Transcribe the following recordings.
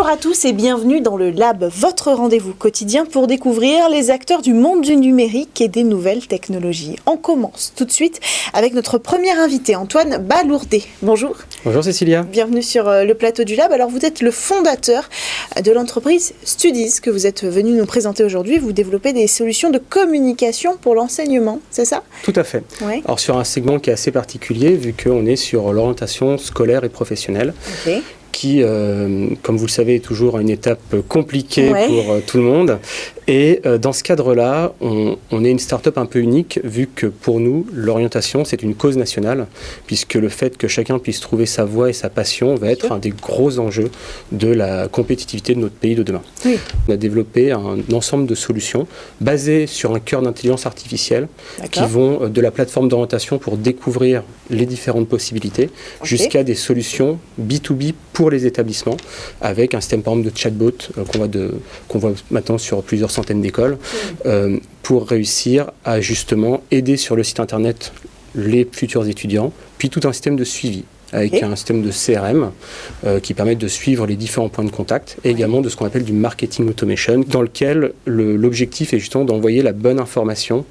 à tous et bienvenue dans le Lab, votre rendez-vous quotidien pour découvrir les acteurs du monde du numérique et des nouvelles technologies. On commence tout de suite avec notre premier invité, Antoine Balourdé. Bonjour. Bonjour Cécilia. Bienvenue sur le plateau du Lab. Alors vous êtes le fondateur de l'entreprise Studies que vous êtes venu nous présenter aujourd'hui. Vous développez des solutions de communication pour l'enseignement, c'est ça ? Tout à fait. Ouais. Alors sur un segment qui est assez particulier vu qu'on est sur l'orientation scolaire et professionnelle. Okay. Qui, comme vous le savez, est toujours une étape compliquée pour tout le monde. Et dans ce cadre-là, on est une start-up un peu unique, vu que pour nous, l'orientation, c'est une cause nationale, puisque le fait que chacun puisse trouver sa voie et sa passion va être un des gros enjeux de la compétitivité de notre pays de demain. Oui. On a développé un ensemble de solutions basées sur un cœur d'intelligence artificielle qui vont de la plateforme d'orientation pour découvrir les différentes possibilités jusqu'à des solutions B2B pour les établissements, avec un système par exemple de chatbot qu'on voit maintenant sur plusieurs centaines d'écoles, pour réussir à justement aider sur le site internet les futurs étudiants, puis tout un système de suivi avec un système de CRM qui permet de suivre les différents points de contact et également de ce qu'on appelle du marketing automation, dans lequel l'objectif est justement d'envoyer la bonne information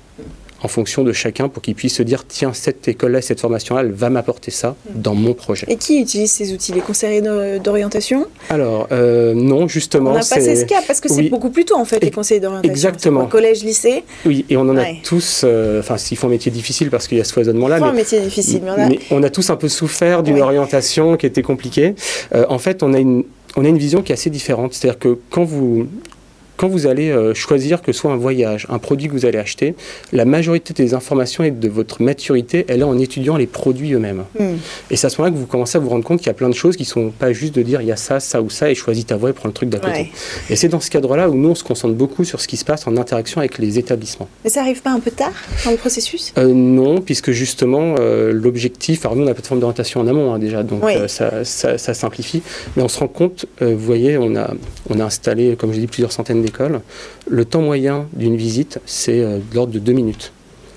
en fonction de chacun pour qu'il puisse se dire tiens, cette école-là, cette formation-là, elle va m'apporter ça dans mon projet. Et qui utilise ces outils? Les conseillers d'orientation? Alors, non, justement. On n'a pas ce cas parce que c'est beaucoup plus tôt en fait, les conseillers d'orientation. Exactement. Collège, lycée. Oui, et on en a tous, s'ils font un métier difficile parce qu'il y a ce foisonnement-là. Ils font un métier difficile, mais on a tous un peu souffert d'une orientation qui était compliquée. En fait, on a une vision qui est assez différente. C'est-à-dire que quand vous allez choisir que ce soit un voyage, un produit que vous allez acheter, la majorité des informations et de votre maturité, elle est en étudiant les produits eux-mêmes. Et c'est à ce moment-là que vous commencez à vous rendre compte qu'il y a plein de choses qui ne sont pas juste de dire il y a ça, ça ou ça et choisis ta voie et prends le truc d'à côté. Et c'est dans ce cadre-là où nous, on se concentre beaucoup sur ce qui se passe en interaction avec les établissements. Mais ça n'arrive pas un peu tard dans le processus? Non, puisque justement, l'objectif, alors nous, on a la plateforme d'orientation en amont déjà, donc ça simplifie. Mais on se rend compte, vous voyez, on a installé, comme je dis, plusieurs centaines d'écoles. Le temps moyen d'une visite, c'est de l'ordre de 2 minutes.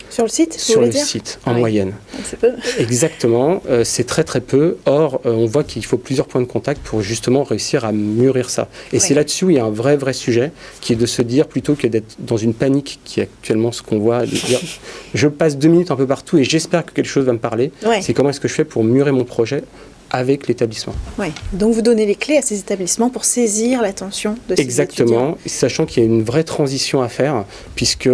Sur le site? Sur le site, en moyenne. C'est peu. Exactement, c'est très très peu. Or, on voit qu'il faut plusieurs points de contact pour justement réussir à mûrir ça. Et c'est là-dessus où il y a un vrai sujet, qui est de se dire, plutôt que d'être dans une panique, qui est actuellement ce qu'on voit, de dire je passe 2 minutes un peu partout et j'espère que quelque chose va me parler. C'est comment est-ce que je fais pour mûrir mon projet avec l'établissement. Oui, donc vous donnez les clés à ces établissements pour saisir l'attention de ces étudiants. Exactement, sachant qu'il y a une vraie transition à faire, puisque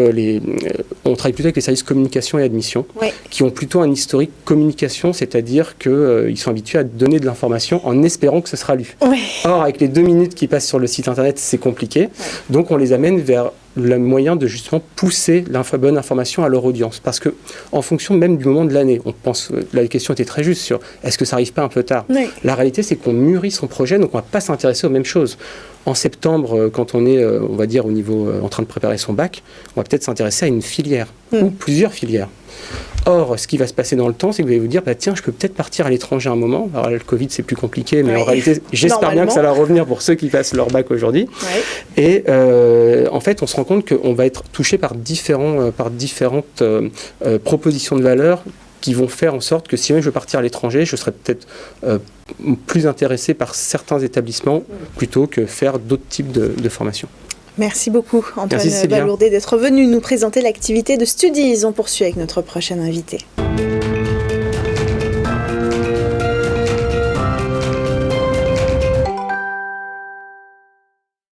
on travaille plutôt avec les services communication et admission, qui ont plutôt un historique communication, c'est-à-dire qu'ils sont habitués à donner de l'information en espérant que ce sera lu. Or, avec les 2 minutes qui passent sur le site internet, c'est compliqué, donc on les amène vers le moyen de justement pousser la bonne information à leur audience. Parce que, en fonction même du moment de l'année, on pense, la question était très juste sur est-ce que ça n'arrive pas un peu tard ? La réalité, c'est qu'on mûrit son projet, donc on ne va pas s'intéresser aux mêmes choses. En septembre, quand on est, on va dire, au niveau en train de préparer son bac, on va peut-être s'intéresser à une filière ou plusieurs filières. Or, ce qui va se passer dans le temps, c'est que vous allez vous dire, tiens, je peux peut-être partir à l'étranger un moment. Alors, le Covid, c'est plus compliqué, mais en réalité, j'espère bien que ça va revenir pour ceux qui passent leur bac aujourd'hui. Et en fait, on se rend compte qu'on va être touché par différentes propositions de valeur qui vont faire en sorte que si même je veux partir à l'étranger, je serais peut-être plus intéressé par certains établissements plutôt que faire d'autres types de formations. Merci beaucoup, Antoine Balourdé, d'être venu nous présenter l'activité de Studies. On poursuit avec notre prochain invité.